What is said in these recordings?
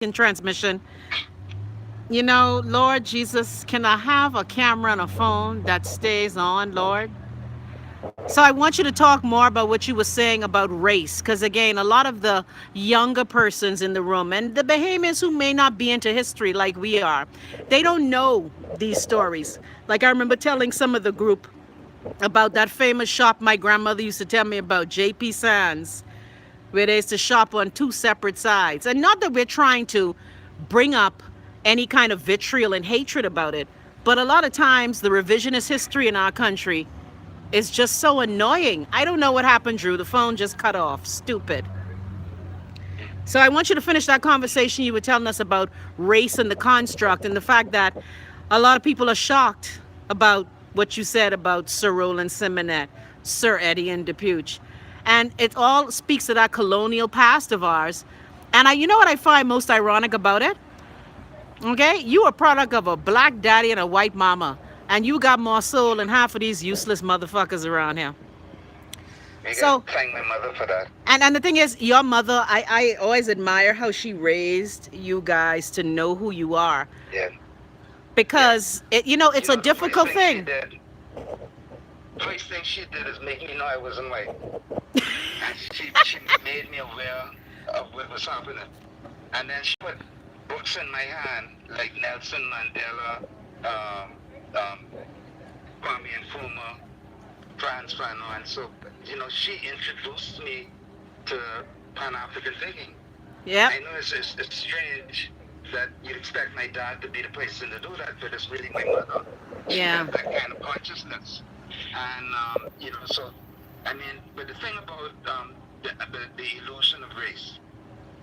in transmission. You know, Lord Jesus, can I have a camera and a phone that stays on, Lord? So I want you to talk more about what you were saying about race, because again, a lot of the younger persons in the room and the Bahamians who may not be into history like we are, they don't know these stories. Like I remember telling some of the group about that famous shop my grandmother used to tell me about, J.P. Sands, where they used to shop on two separate sides. And not that we're trying to bring up any kind of vitriol and hatred about it, but a lot of times the revisionist history in our country is just so annoying. I don't know what happened, Drew. The phone just cut off. Stupid. So I want you to finish that conversation you were telling us about race and the construct and the fact that a lot of people are shocked about what you said about Sir Roland Simonet, Sir Eddie and DePuch. And it all speaks to that colonial past of ours. And you know what I find most ironic about it? Okay? You a product of a black daddy and a white mama. And you got more soul than half of these useless motherfuckers around here. You So, gotta thank my mother for that. and the thing is, your mother, I always admire how she raised you guys to know who you are. Yeah. Yeah. Because, it's You a know, the first difficult thing she thing. did, first thing she did is make me know I wasn't white. And she made me aware of what was happening. And then she put books in my hand, like Nelson Mandela, um, um, Kwame Nkrumah, Frantz Fanon. So, she introduced me to Pan-African thinking. Yep. I know it's strange that you'd expect my dad to be the person to do that, but it's really my mother. She Yeah. got that kind of consciousness. And, so, I mean, but the thing about the illusion of race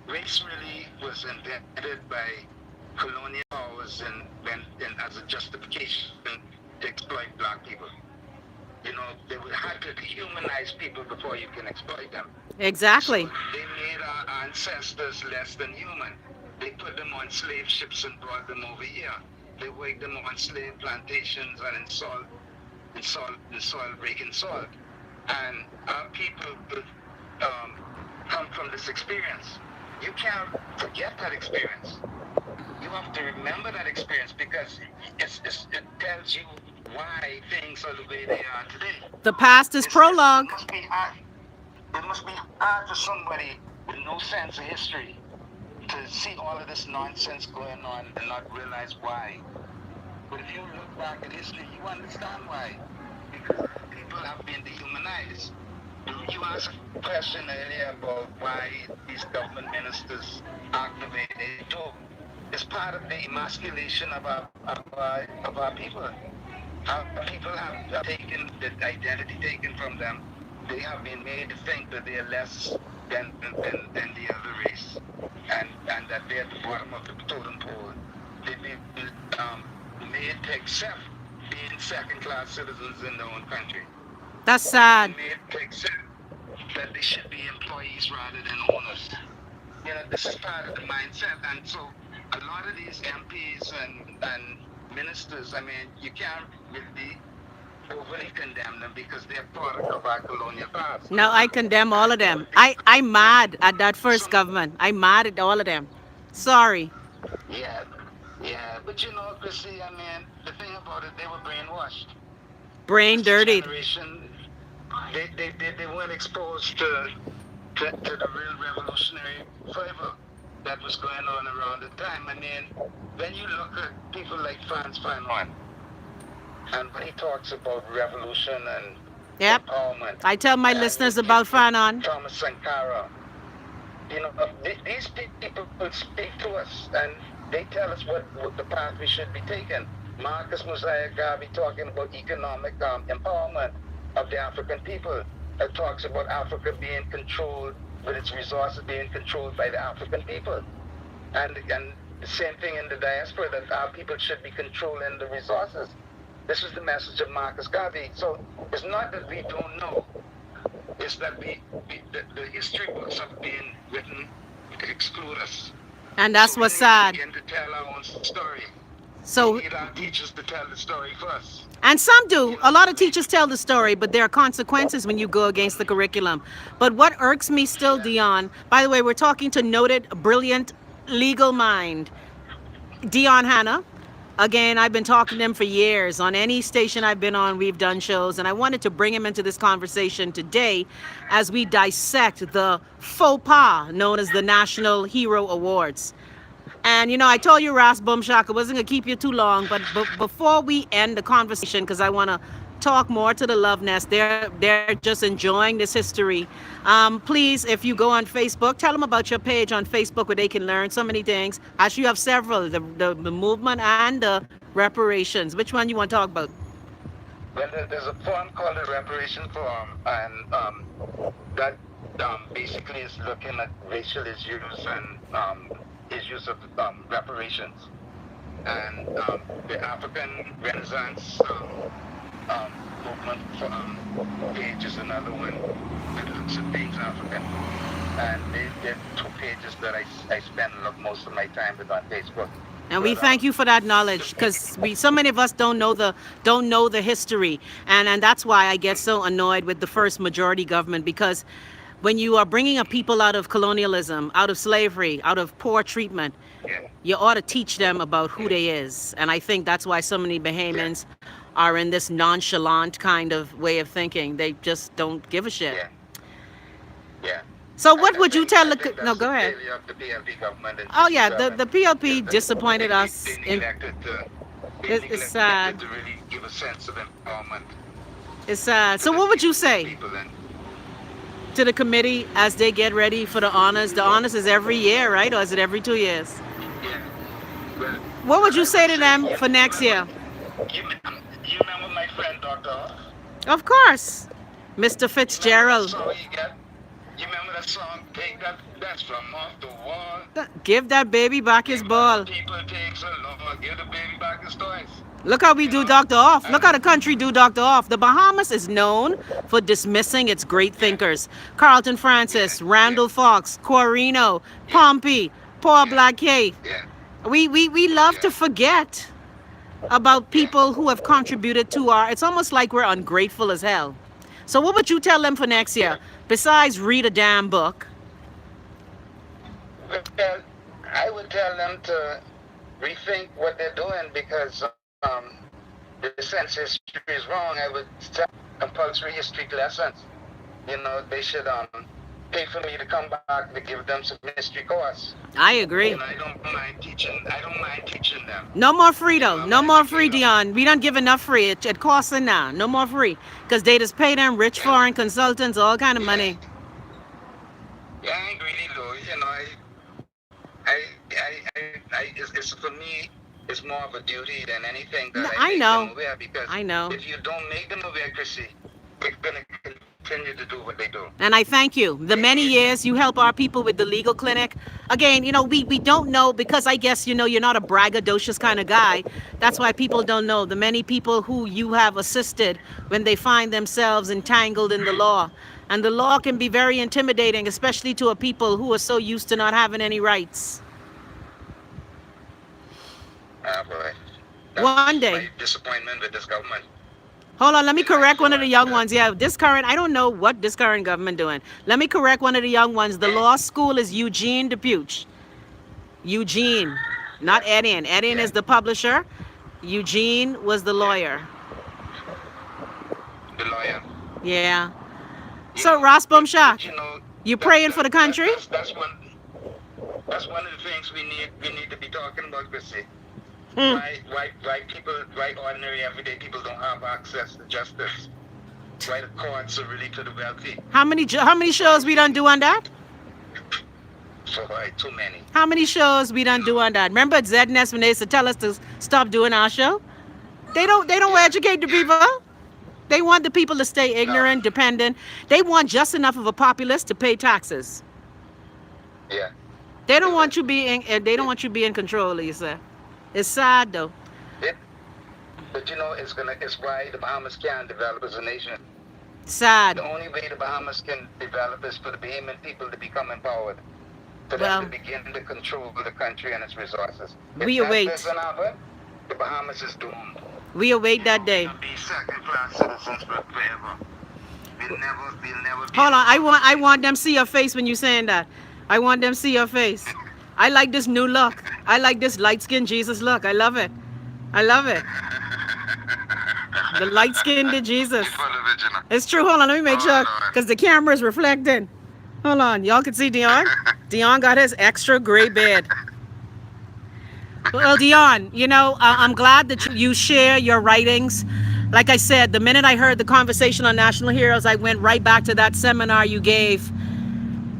really was invented by colonial powers and as a justification to exploit black people. They would have to dehumanize people before you can exploit them. Exactly. So they made our ancestors less than human. They put them on slave ships and brought them over here. They worked them on slave plantations and in soil breaking salt. And our people come from this experience. You can't forget that experience. You have to remember that experience because it tells you why things are the way they are today. The past is prologue. It must be hard for somebody with no sense of history to see all of this nonsense going on and not realize why. But if you look back at history, you understand why. Because people have been dehumanized. You asked a question earlier about why these government ministers act the way they do. It's part of the emasculation of our people. Our people have taken the identity taken from them. They have been made to think that they are less than the other race, and that they're at the bottom of the totem pole. They've been made to accept being second-class citizens in their own country. That's sad. They've been made to accept that they should be employees rather than owners. This is part of the mindset, and so a lot of these MPs and ministers, I mean, you can't really overly condemn them because they're product of our colonial past. No, I condemn all of them. I'm mad at that first government. I'm mad at all of them. Sorry. Yeah, yeah, but Chrissy, I mean, the thing about it, they were brainwashed. Brain This dirtied. generation, they weren't exposed to the real revolutionary flavor that was going on around the time. I mean, when you look at people like Frantz Fanon, and when he talks about revolution and Yep. empowerment, I tell my and listeners about Fanon. Thomas Sankara, these people speak to us and they tell us what the path we should be taking. Marcus Mosiah Garvey talking about economic empowerment of the African people. It talks about Africa being controlled, with its resources being controlled by the African people. And the same thing in the diaspora, that our people should be controlling the resources. This is the message of Marcus Garvey. So it's not that we don't know. It's that the history books have been written to exclude us. And that's So we what's need sad. to begin to tell our own story. So, We need our teachers to tell the story for us. and some do. A lot of teachers tell the story, but there are consequences when you go against the curriculum. But what irks me still, Dion, by the way, we're talking to noted, brilliant legal mind. Dion Hannah. Again, I've been talking to him for years. On any station I've been on, we've done shows, and I wanted to bring him into this conversation today as we dissect the faux pas known as the National Hero Awards. And I told you, Ras Bumshak, I wasn't gonna keep you too long, but before we end the conversation, because I want to talk more to the Love Nest, they're just enjoying this history. Please, if you go on Facebook, tell them about your page on Facebook where they can learn so many things. Actually, you have several: the movement and the reparations. Which one you want to talk about? Well, there's a forum called the Reparation Forum, and that basically is looking at racial issues and issues of reparations. And the African Renaissance movement page is another one that looks at things African. And they're two pages that I spend most of my time with on Facebook. And we thank you for that knowledge, because so many of us don't know the history, and that's why I get so annoyed with the first majority government, because when you are bringing a people out of colonialism, out of slavery, out of poor treatment, you ought to teach them about who they is. And I think that's why so many Bahamians are in this nonchalant kind of way of thinking. They just don't give a shit. Yeah. So what would you tell the... No, go ahead. The PLP government. Oh, yeah, the PLP disappointed us. They neglected It's sad. to really give a sense of empowerment. It's sad. So what would you say to the committee as they get ready for the honors? The honors is every year, right? Or is it every 2 years? Yeah. Well, what would you say to them for next year? You remember my friend Dr. Of course. Mr. Fitzgerald. You remember that song, Take That's from Off the Wall? Give that baby back his ball. People take so long, give the baby back his toys. Look how we do Dr. Off. Look how the country do Dr. Off. The Bahamas is known for dismissing its great thinkers. Carlton Francis, Randall Fox, Corino, Pompey, Paul Blackay. We love to forget about people who have contributed to our... It's almost like we're ungrateful as hell. So what would you tell them for next year? Besides read a damn book. Well, I would tell them to rethink what they're doing, because the sense history is wrong. I would tell compulsory history lessons. They should pay for me to come back to give them some history course. I agree. I don't mind teaching them. No more free though. No more free, Dion. We don't give enough free. It costs now. No more free. Because they just pay them rich foreign consultants all kind of money. Yeah, I ain't greedy though. It's for me, it's more of a duty than anything that I make them aware, because if you don't make them aware, Chrissy, they're gonna continue to do what they do. And I thank you. The many years you help our people with the legal clinic. Again, we don't know, because I guess, you're not a braggadocious kind of guy. That's why people don't know the many people who you have assisted when they find themselves entangled in the law. And the law can be very intimidating, especially to a people who are so used to not having any rights. Boy. One day. My disappointment with this government. Hold on, let me correct one of the young ones. Yeah, I don't know what this current government doing. Let me correct one of the young ones. The law school is Eugene DePuch. Eugene, not Etienne. Etienne is the publisher. Eugene was the lawyer. The lawyer. Yeah. So, Ross Bumshak, you praying for the country? That's one of the things we need to be talking about, Chrissy. Why ordinary everyday people don't have access to justice? Why the courts are really to the wealthy? How many shows we done do on that? So too many. How many shows we done do on that? Remember at ZNS when they used to tell us to stop doing our show? They don't educate the people. They want the people to stay ignorant, dependent. They want just enough of a populace to pay taxes. Yeah. They don't want you being in control, Lisa. It's sad though. But it's why the Bahamas can't develop as a nation. Sad. The only way the Bahamas can develop is for the Bahamian people to become empowered. For them to begin to control the country and its resources. We await. If that doesn't happen, the Bahamas is doomed. We await that day. We'll be second-class citizens forever. We'll never be. Hold on, I want them to see your face when you're saying that. I want them to see your face. I like this new look. I like this light skinned Jesus look. I love it. I love it. The light skinned Keep Jesus. on the original. It's true. Hold on, let me make Oh sure Lord. because the camera is reflecting. Hold on, y'all can see Dion. Dion got his extra gray beard. Well, Dion, I'm glad that you share your writings. Like I said, the minute I heard the conversation on National Heroes, I went right back to that seminar you gave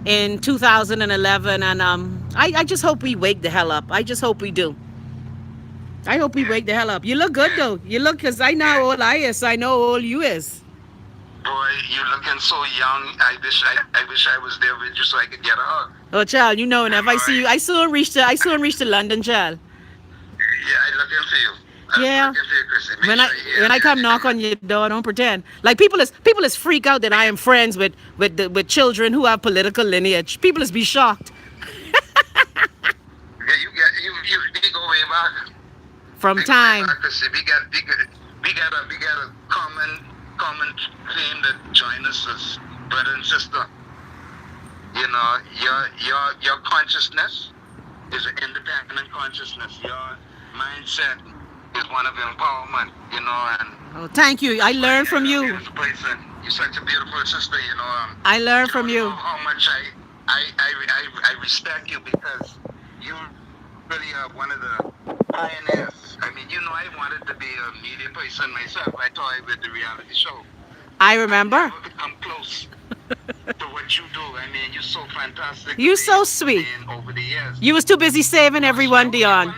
in 2011, and I just hope we wake the hell up. I just hope we do. I hope we Yeah. wake the hell up. You look good Yeah. though. You look, because I know Yeah. how old I is, so I know how old you is. Boy, you looking so young. I wish I was there with you so I could get a hug. Oh, child, whenever I see Boy, you, I soon reach to London, child. yeah, I looking for you. I'm Yeah. looking for you, Chrissy. Make When sure I you're here. when I come knock on your door, don't pretend. Like people is freak out that I am friends with children who have political lineage. People is be shocked Yeah, we go way back. from We go way time. back, Chrissy. We got a common theme that join us as brother and sister. You know, your consciousness is an independent consciousness. Your mindset is one of empowerment. And Oh, thank you. I that's why learn I from love you you. as a person. You're such a beautiful sister. I learn You from don't know you. how much I respect you because you really are one of the pioneers. I mean, I wanted to be a media person myself. I toyed with the reality show. I I remember. never could come close to what you do. I mean, you're so fantastic the You way so you've sweet. been over the years. You was too busy saving Trust me, everyone, Dion.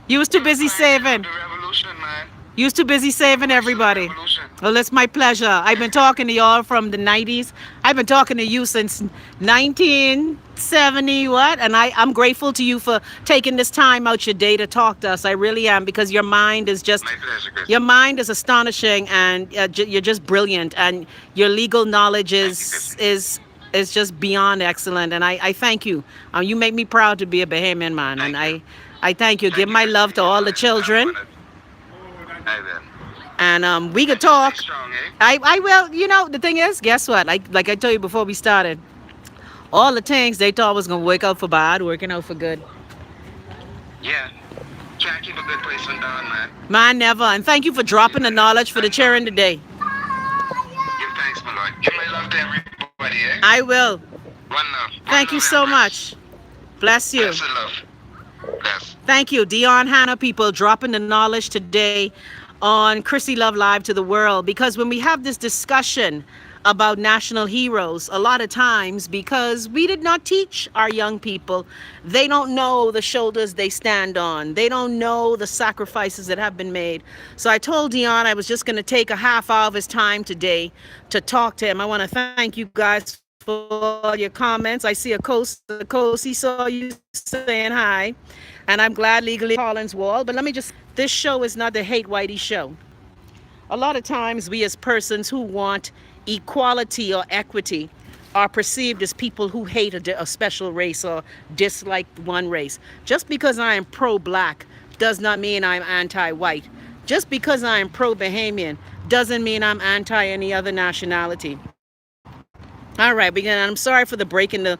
You was too you're the busy pioneer of saving. the revolution, man. You was too busy You're the saving voice of the everybody. revolution. Well, it's my pleasure. I've been talking to y'all from the 90s. I've been talking to you since 1970, what? And I'm grateful to you for taking this time out your day to talk to us. I really am, because My pleasure, your Chrissy. mind is astonishing, and you're just brilliant, and your legal knowledge Thank you, Chrissy. is just beyond excellent. And I thank you. You make me proud to be a Bahamian man, and Thank you. I thank you. Give Thank you, my Chrissy. love to all the I'm children, honored. I will. and we could And you stay talk. strong, eh? I will. The thing is, guess what? Like I told you before we started, all the things they thought was gonna work out for bad, working out for good. Yeah. Try and keep a good person down, man. Mine never. And thank you for dropping the knowledge for the And children today. give thanks, my lord. Give my love to everybody, eh? I will. One love. One love, Thank you so Empress. much. Bless you. Blessed love. Bless. Thank you, Dion Hannah, people, dropping the knowledge today on Chrissy Love Live to the world. Because when we have this discussion about national heroes, a lot of times, because we did not teach our young people, they don't know the shoulders they stand on. They don't know the sacrifices that have been made. So I told Dion I was just going to take a half hour of his time today to talk to him. I want to thank you guys for all your comments. I see a Kosi saw you saying hi. And I'm glad Legally Collins Wall. But let me just say, this show is not the Hate Whitey show. A lot of times, we as persons who want equality or equity are perceived as people who hate a special race or dislike one race. Just because I am pro-black does not mean I'm anti-white. Just because I am pro-Bahamian doesn't mean I'm anti any other nationality. All right, begin. I'm sorry for the break in the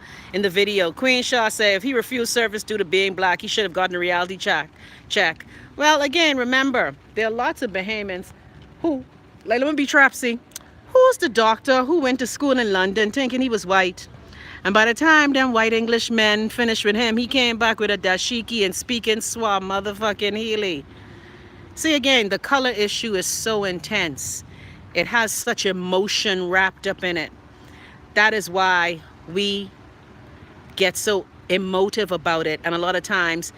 video. Queen Shaw said if he refused service due to being black, he should have gotten a reality check. Well, again, remember, there are lots of Bahamians who, like, let me be trapsy. Who's the doctor who went to school in London thinking he was white? And by the time them white English men finished with him, he came back with a dashiki and speaking swab motherfucking Healy. See, again, the color issue is so intense. It has such emotion wrapped up in it. That is why we get so emotive about it. And a lot of times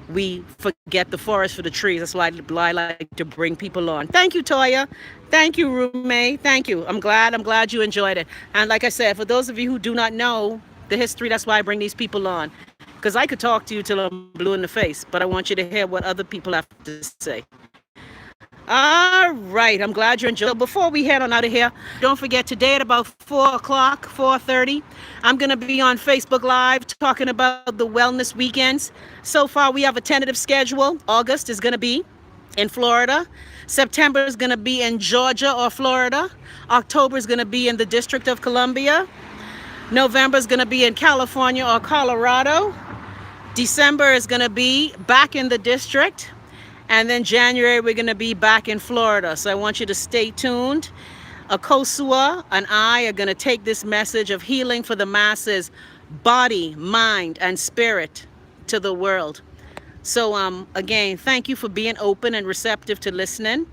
we forget the forest for the trees. That's why I like to bring people on. Thank you, Toya. Thank you, roommate. Thank you. I'm glad you enjoyed it. And like I said, for those of you who do not know the history, that's why I bring these people on. Because I could talk to you till I'm blue in the face, but I want you to hear what other people have to say. All right, I'm glad you enjoyed. So before we head on out of here, don't forget today at about 4 o'clock, 4:30, I'm going to be on Facebook Live talking about the wellness weekends. So far, we have a tentative schedule. August is going to be in Florida. September is going to be in Georgia or Florida. October is going to be in the District of Columbia. November is going to be in California or Colorado. December is going to be back in the district. And then January, we're going to be back in Florida. So I want you to stay tuned. Akosua and I are going to take this message of healing for the masses, body, mind, and spirit to the world. So again, thank you for being open and receptive to listening.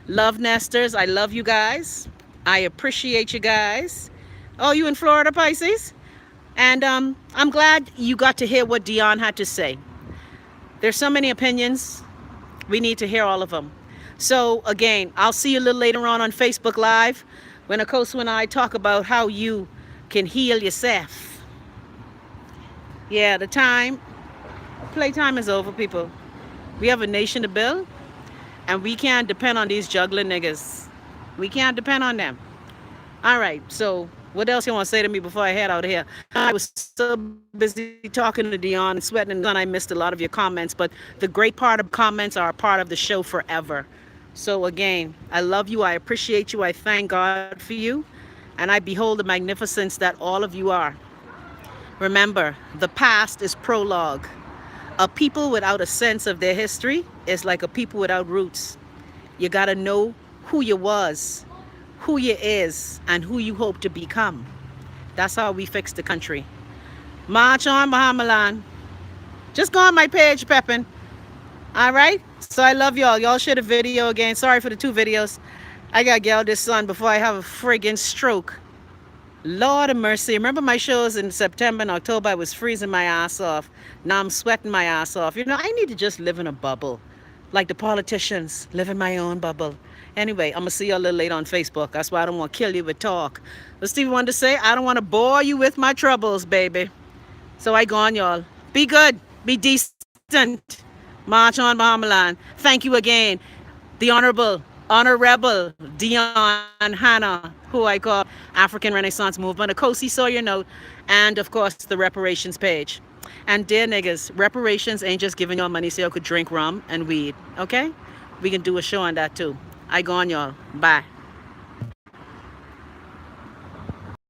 Love nesters. I love you guys. I appreciate you guys. Oh, you in Florida, Pisces? And I'm glad you got to hear what Dion had to say. There's so many opinions. We need to hear all of them. So again, I'll see you a little later on Facebook Live when Akosu and I talk about how you can heal yourself. Yeah, playtime is over, people. We have a nation to build, and we can't depend on these juggling niggas. We can't depend on them. All right, so what else you want to say to me before I head out of here? I was so busy talking to Dion and sweating in the sun, I missed a lot of your comments, but the great part of comments are a part of the show forever. So again, I love you, I appreciate you, I thank God for you, and I behold the magnificence that all of you are. Remember, the past is prologue. A people without a sense of their history is like a people without roots. You gotta know who you was, who you is, and who you hope to become. That's how we fix the country. March on, Bahamalan. Just go on my page, Pepin. All right? So I love y'all. Y'all share the video again. Sorry for the 2 videos. I gotta get out this sun before I have a friggin' stroke. Lord of mercy. Remember my shows in September and October? I was freezing my ass off. Now I'm sweating my ass off. You know, I need to just live in a bubble. Like the politicians, live in my own bubble. Anyway, I'm going to see you a little later on Facebook. That's why I don't want to kill you with talk. But Stevie wanted to say, I don't want to bore you with my troubles, baby. So I gone, y'all. Be good. Be decent. March on, Bahamaland. Thank you again. The Honorable Dion Hannah, who I call African Renaissance Movement, a Kosi Sawyer note, and of course the reparations page. And dear niggas, reparations ain't just giving y'all money so y'all could drink rum and weed, okay? We can do a show on that too. I gone, y'all. Bye.